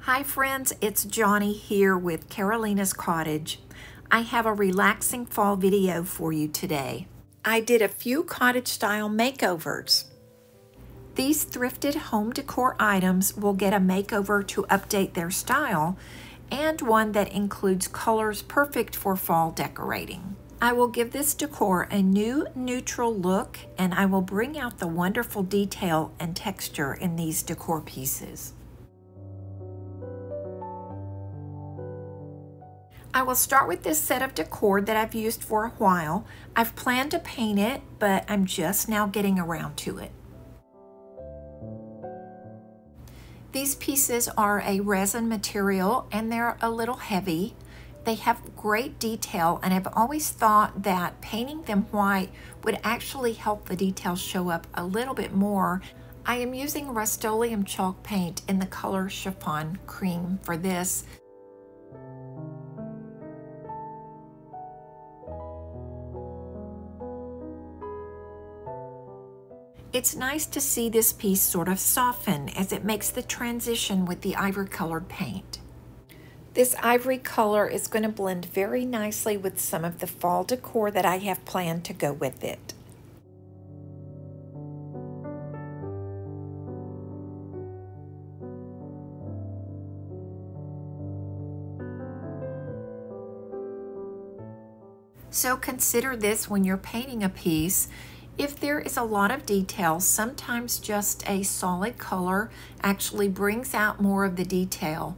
Hi friends, it's Johnny here with Carolina's Cottage. I have a relaxing fall video for you today. I did a few cottage style makeovers. These thrifted home decor items will get a makeover to update their style and one that includes colors perfect for fall decorating. I will give this decor a new neutral look and I will bring out the wonderful detail and texture in these decor pieces. I will start with this set of decor that I've used for a while. I've planned to paint it, but I'm just now getting around to it. These pieces are a resin material and they're a little heavy. They have great detail and I've always thought that painting them white would actually help the details show up a little bit more. I am using Rust-Oleum chalk paint in the color Chiffon Cream for this. It's nice to see this piece sort of soften as it makes the transition with the ivory colored paint. This ivory color is going to blend very nicely with some of the fall decor that I have planned to go with it. So consider this when you're painting a piece. If there is a lot of detail, sometimes just a solid color actually brings out more of the detail.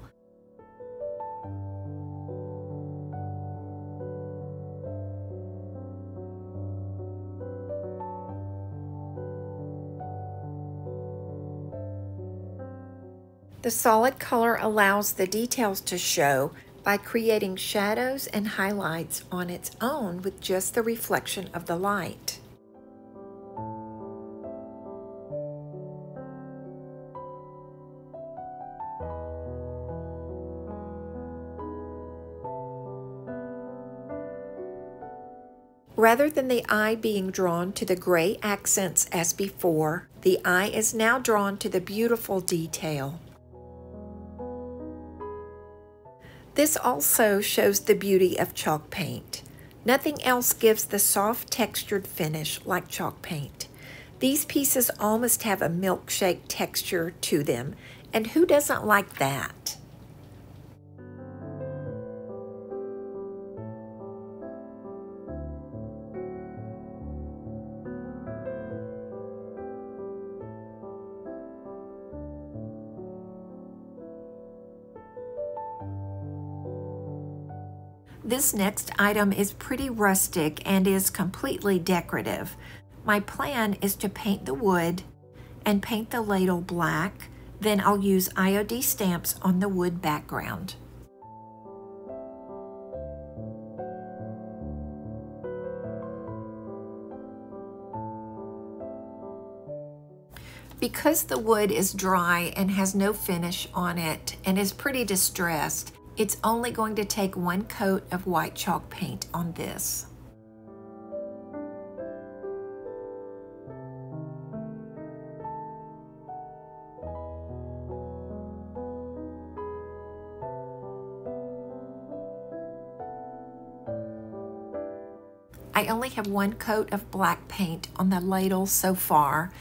The solid color allows the details to show by creating shadows and highlights on its own with just the reflection of the light. Rather than the eye being drawn to the gray accents as before, the eye is now drawn to the beautiful detail. This also shows the beauty of chalk paint. Nothing else gives the soft textured finish like chalk paint. These pieces almost have a milkshake texture to them, and who doesn't like that? This next item is pretty rustic and is completely decorative. My plan is to paint the wood and paint the ladle black, then I'll use IOD stamps on the wood background. Because the wood is dry and has no finish on it and is pretty distressed, it's only going to take one coat of white chalk paint on this. I only have one coat of black paint on the ladle so far,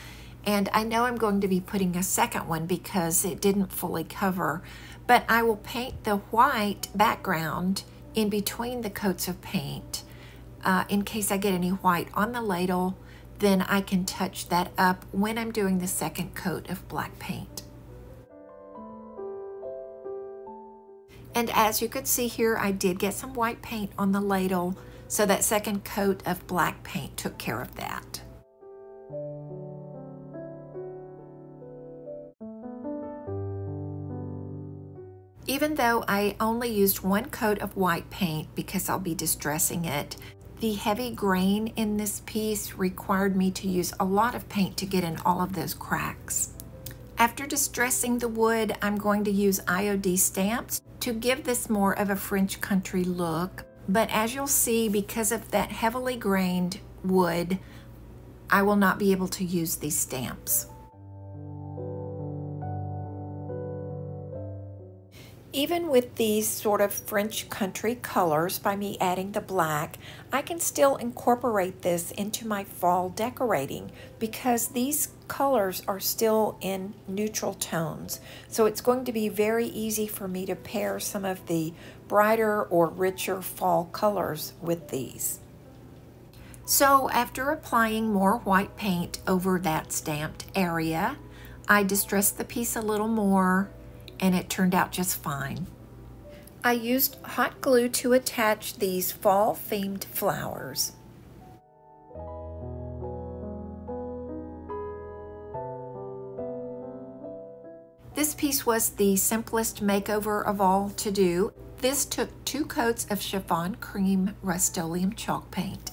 and I know I'm going to be putting a second one because it didn't fully cover. But I will paint the white background in between the coats of paint. In case I get any white on the ladle, then I can touch that up when I'm doing the second coat of black paint. And as you could see here, I did get some white paint on the ladle, so that second coat of black paint took care of that. Even though I only used one coat of white paint because I'll be distressing it, the heavy grain in this piece required me to use a lot of paint to get in all of those cracks. After distressing the wood, I'm going to use IOD stamps to give this more of a French country look. But as you'll see, because of that heavily grained wood, I will not be able to use these stamps. Even with these sort of French country colors, by me adding the black, I can still incorporate this into my fall decorating because these colors are still in neutral tones. So it's going to be very easy for me to pair some of the brighter or richer fall colors with these. So after applying more white paint over that stamped area, I distressed the piece a little more and it turned out just fine. I used hot glue to attach these fall themed flowers. This piece was the simplest makeover of all to do. This took 2 coats of chiffon cream Rust-Oleum chalk paint.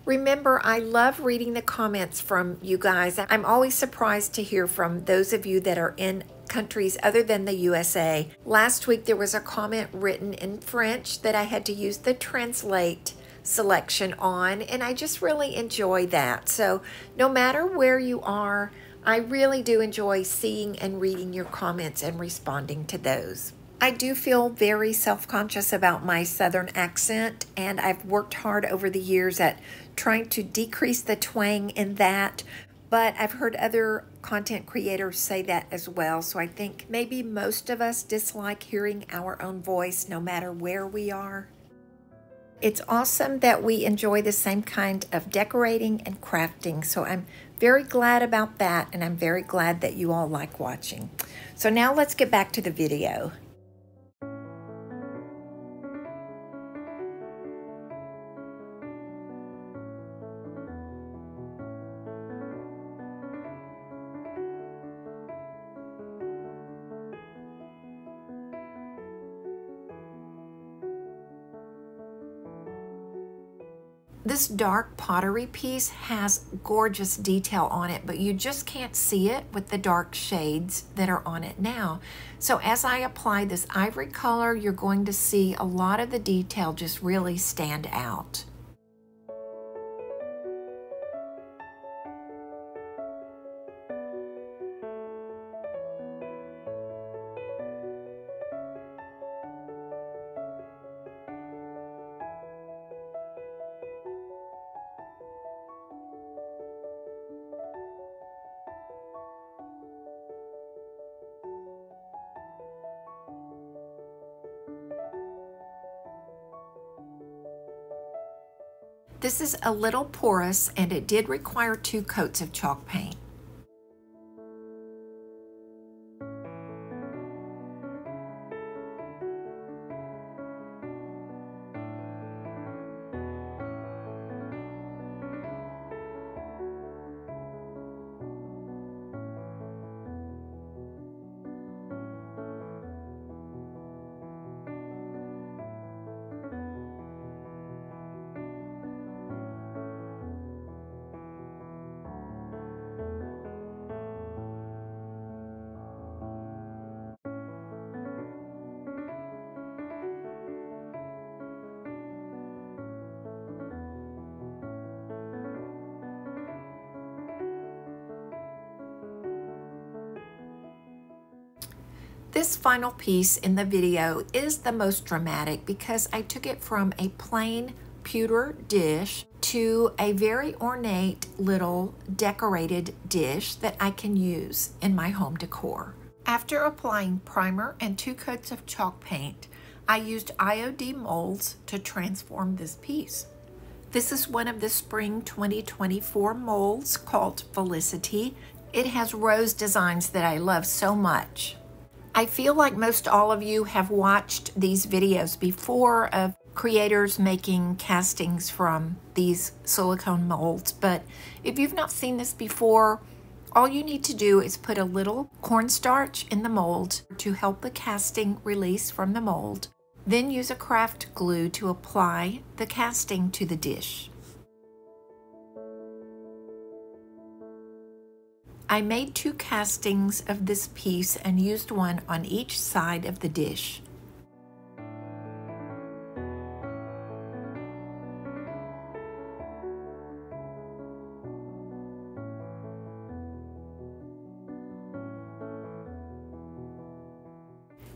Remember, I love reading the comments from you guys. I'm always surprised to hear from those of you that are in countries other than the USA. Last week there was a comment written in French that I had to use the translate selection on, and I just really enjoy that. So no matter where you are, I really do enjoy seeing and reading your comments and responding to those. I do feel very self-conscious about my Southern accent, and I've worked hard over the years at trying to decrease the twang in that, but I've heard other content creators say that as well, so I think maybe most of us dislike hearing our own voice no matter where we are. It's awesome that we enjoy the same kind of decorating and crafting, so I'm very glad about that, and I'm very glad that you all like watching. So now let's get back to the video. This dark pottery piece has gorgeous detail on it, but you just can't see it with the dark shades that are on it now. So as I apply this ivory color, you're going to see a lot of the detail just really stand out. This is a little porous, and it did require 2 coats of chalk paint. This final piece in the video is the most dramatic because I took it from a plain pewter dish to a very ornate little decorated dish that I can use in my home decor. After applying primer and 2 coats of chalk paint, I used IOD molds to transform this piece. This is one of the spring 2024 molds called Felicity. It has rose designs that I love so much. I feel like most all of you have watched these videos before of creators making castings from these silicone molds, but if you've not seen this before, all you need to do is put a little cornstarch in the mold to help the casting release from the mold. Then use a craft glue to apply the casting to the dish. I made 2 castings of this piece and used one on each side of the dish.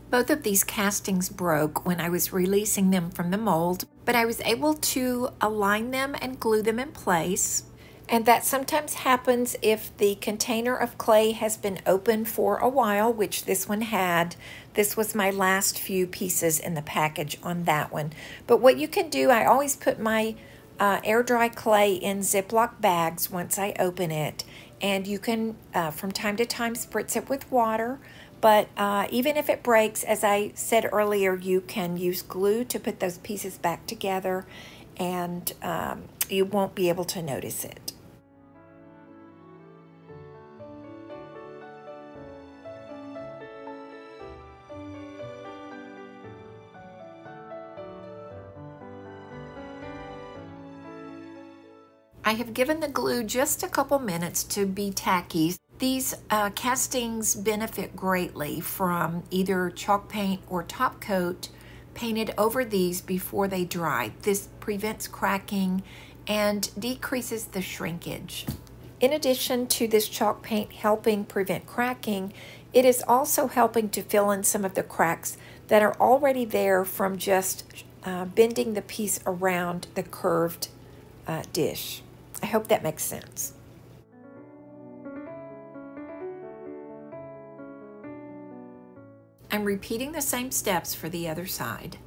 Both of these castings broke when I was releasing them from the mold, but I was able to align them and glue them in place. And that sometimes happens if the container of clay has been open for a while, which this one had. This was my last few pieces in the package on that one. But what you can do, I always put my air dry clay in Ziploc bags once I open it. And you can, from time to time, spritz it with water. But even if it breaks, as I said earlier, you can use glue to put those pieces back together, and you won't be able to notice it. I have given the glue just a couple minutes to be tacky. These castings benefit greatly from either chalk paint or top coat painted over these before they dry. This prevents cracking and decreases the shrinkage. In addition to this chalk paint helping prevent cracking, it is also helping to fill in some of the cracks that are already there from just bending the piece around the curved dish. I hope that makes sense. I'm repeating the same steps for the other side.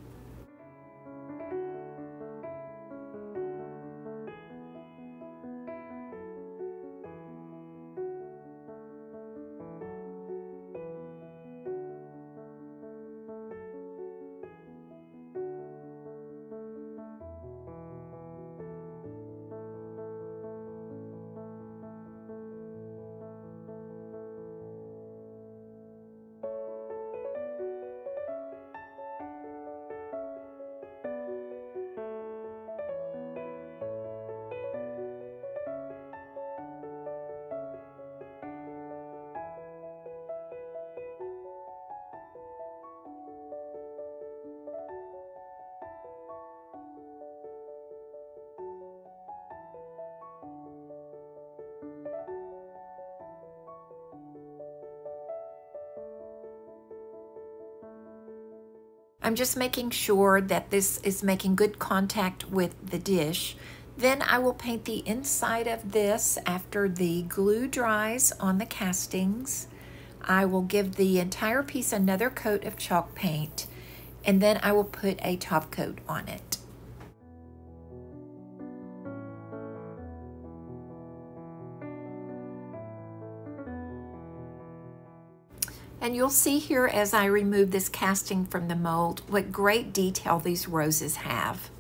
I'm just making sure that this is making good contact with the dish. Then I will paint the inside of this after the glue dries on the castings. I will give the entire piece another coat of chalk paint, and then I will put a top coat on it. And you'll see here as I remove this casting from the mold what great detail these roses have.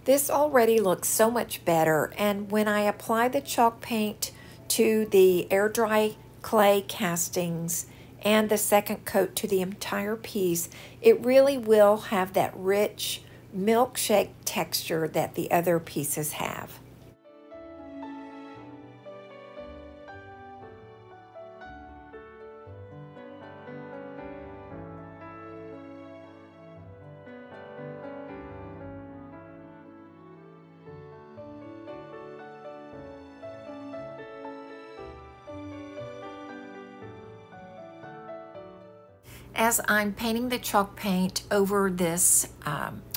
This already looks so much better, and when I apply the chalk paint to the air dry clay castings, and the second coat to the entire piece, it really will have that rich milkshake texture that the other pieces have. As I'm painting the chalk paint over this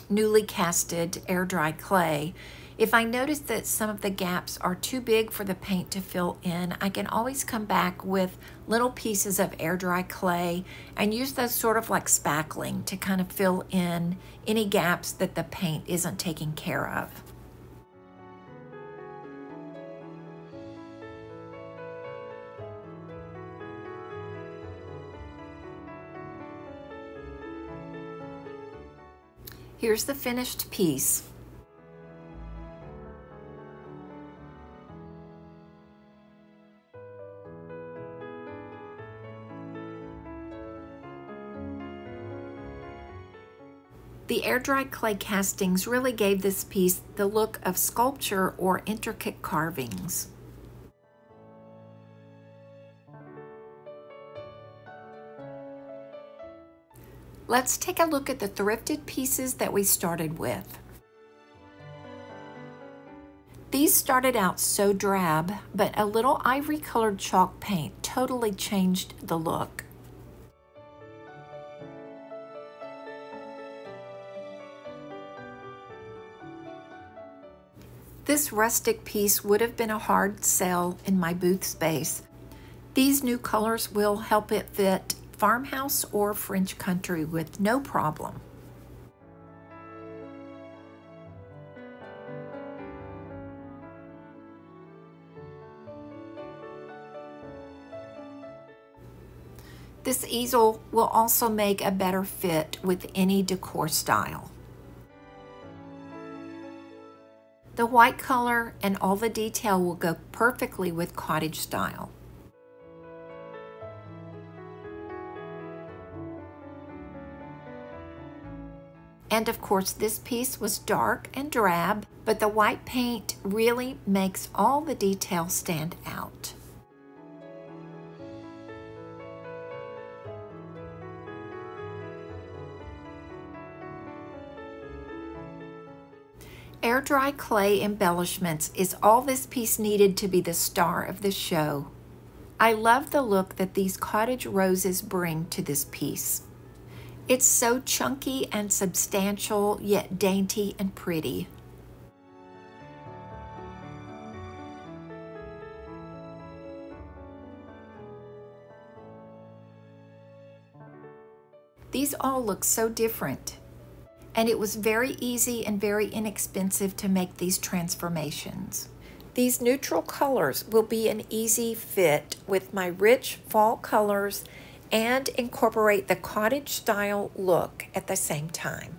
newly casted air dry clay, if I notice that some of the gaps are too big for the paint to fill in, I can always come back with little pieces of air dry clay and use those sort of like spackling to kind of fill in any gaps that the paint isn't taking care of. Here's the finished piece. The air-dried clay castings really gave this piece the look of sculpture or intricate carvings. Let's take a look at the thrifted pieces that we started with. These started out so drab, but a little ivory colored chalk paint totally changed the look. This rustic piece would have been a hard sell in my booth space. These new colors will help it fit farmhouse or French country with no problem. This easel will also make a better fit with any decor style. The white color and all the detail will go perfectly with cottage style. And of course, this piece was dark and drab, but the white paint really makes all the detail stand out. Air dry clay embellishments is all this piece needed to be the star of the show. I love the look that these cottage roses bring to this piece. It's so chunky and substantial, yet dainty and pretty. These all look so different. And it was very easy and very inexpensive to make these transformations. These neutral colors will be an easy fit with my rich fall colors and incorporate the cottage style look at the same time.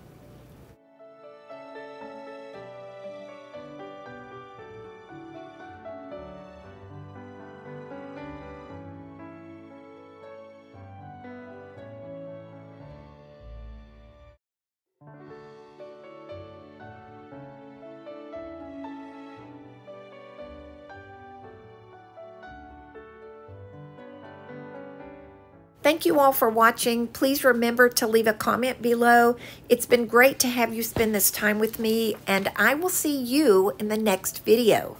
Thank you all for watching. Please remember to leave a comment below. It's been great to have you spend this time with me, and I will see you in the next video.